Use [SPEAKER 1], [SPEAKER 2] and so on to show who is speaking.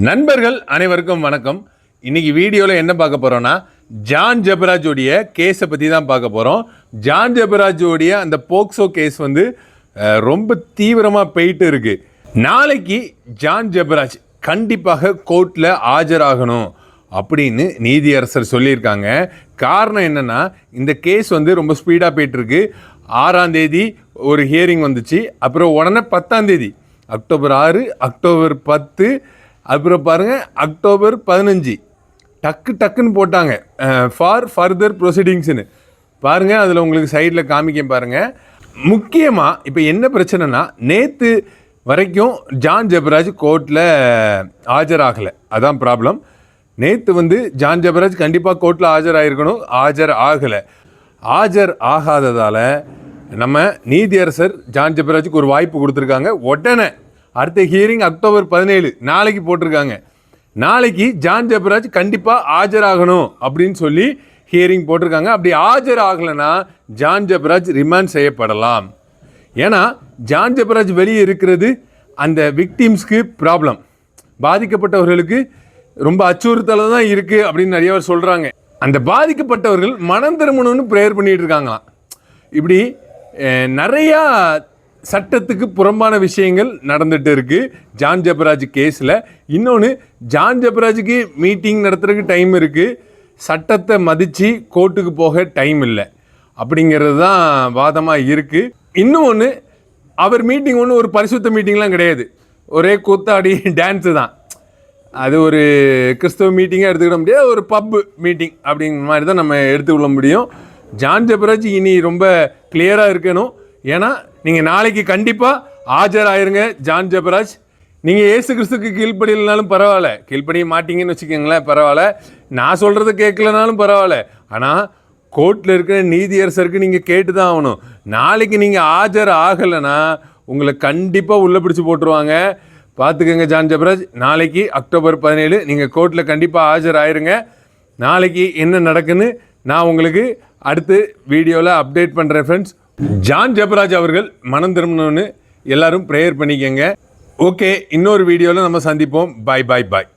[SPEAKER 1] நண்பர்கள் அனைவருக்கும் வணக்கம். இன்னைக்கு வீடியோவில் என்ன பார்க்க போகிறோன்னா, ஜான் ஜெபராஜோடைய கேஸை பற்றி தான் பார்க்க போகிறோம். ஜான் ஜெபராஜோடைய அந்த போக்சோ கேஸ் வந்து ரொம்ப தீவிரமாக போயிட்டு இருக்கு. நாளைக்கு ஜான் ஜெபராஜ் கண்டிப்பாக கோர்ட்டில் ஆஜராகணும் அப்படின்னு நீதியரசர் சொல்லியிருக்காங்க. காரணம் என்னென்னா, இந்த கேஸ் வந்து ரொம்ப ஸ்பீடாக போயிட்டுருக்கு. 6ஆம் தேதி ஒரு ஹியரிங் வந்துச்சு. அப்புறம் உடனே 10ஆம் தேதி அக்டோபர் 6, அக்டோபர் 10, அப்புறம் பாருங்கள் அக்டோபர் 15 டக்குன்னு போட்டாங்க ஃபார் ஃபர்தர் ப்ரொசீடிங்ஸ்னு. பாருங்கள், அதில் உங்களுக்கு சைடில் காமிக்க பாருங்கள். முக்கியமாக இப்போ என்ன பிரச்சனைனா, நேற்று வரைக்கும் ஜான் ஜெபராஜ் கோர்ட்டில் ஆஜராகலை. அதான் ப்ராப்ளம். நேற்று வந்து ஜான் ஜெபராஜ் கண்டிப்பாக கோர்ட்டில் ஆஜராகிருக்கணும், ஆஜர் ஆகலை. ஆஜர் ஆகாததால் நம்ம நீதியரசர் ஜான் ஜெபராஜுக்கு ஒரு வாய்ப்பு கொடுத்துருக்காங்க. உடனே அடுத்த ஹியரிங் அக்டோபர் 17 நாளைக்கு போட்டிருக்காங்க. நாளைக்கு ஜான் ஜெபராஜ் கண்டிப்பாக ஆஜராகணும் அப்படின்னு சொல்லி ஹியரிங் போட்டிருக்காங்க. அப்படி ஆஜர் ஆகலைன்னா ஜான் ஜெபராஜ் ரிமாண்ட் செய்யப்படலாம். ஏன்னா ஜான் ஜெபராஜ் வெளியே இருக்கிறது அந்த விக்டிம்ஸ்க்கு ப்ராப்ளம், பாதிக்கப்பட்டவர்களுக்கு ரொம்ப அச்சுறுத்தலாக தான் இருக்குது அப்படின்னு நிறைய பேர் சொல்கிறாங்க. அந்த பாதிக்கப்பட்டவர்கள் மனம் திரும்பணும்னு ப்ரேயர் பண்ணிகிட்டு இருக்காங்களாம். இப்படி நிறையா சட்டத்துக்கு புறம்பான விஷயங்கள் நடந்துகிட்டு இருக்குது ஜான் ஜெபராஜ் கேஸில். இன்னொன்று, ஜான் ஜெபராஜுக்கு மீட்டிங் நடத்துறதுக்கு டைம் இருக்குது, சட்டத்தை மதித்து கோர்ட்டுக்கு போக டைம் இல்லை அப்படிங்கிறது தான் வாதமாக இருக்குது. இன்னும் ஒன்று, அவர் மீட்டிங் ஒன்று ஒரு பரிசுத்த மீட்டிங்லாம் கிடையாது, ஒரே கூத்தாடி டான்ஸு தான். அது ஒரு கிறிஸ்தவ மீட்டிங்காக எடுத்துக்கிட முடியாது, ஒரு பப் மீட்டிங் அப்படிங்கிற மாதிரி தான் நம்ம எடுத்துக்கொள்ள முடியும். ஜான் ஜெபராஜ் இனி ரொம்ப கிளியராக இருக்கணும். ஏன்னா நீங்கள் நாளைக்கு கண்டிப்பாக ஆஜராயிருங்க ஜான் ஜெபராஜ். நீங்கள் ஏசு கிறிஸ்துக்கு கீழ்ப்படியிலனாலும் பரவாயில்ல, கீழ்ப்படிய மாட்டீங்கன்னு வச்சுக்கோங்களேன், பரவாயில்ல. நான் சொல்கிறத கேட்கலனாலும் பரவாயில்ல. ஆனால் கோர்ட்டில் இருக்கிற நீதியரசருக்கு நீங்கள் கேட்டு தான் ஆகணும். நாளைக்கு நீங்கள் ஆஜர் ஆகலைன்னா உங்களை கண்டிப்பாக உள்ளே பிடிச்சி போட்டுருவாங்க. பார்த்துக்கோங்க ஜான் ஜெபராஜ். நாளைக்கு அக்டோபர் 17 நீங்கள் கோர்ட்டில் கண்டிப்பாக ஆஜர் ஆயிருங்க. நாளைக்கு என்ன நடக்குன்னு நான் உங்களுக்கு அடுத்து வீடியோவில் அப்டேட் பண்ணுறேன் ஃப்ரெண்ட்ஸ். ஜான் ஜெபராஜ் அவர்கள் மனம் திரும்பணும்னு எல்லாரும் ப்ரேயர் பண்ணிக்கங்க. ஓகே, இன்னொரு வீடியோவில் நம்ம சந்திப்போம். பாய்.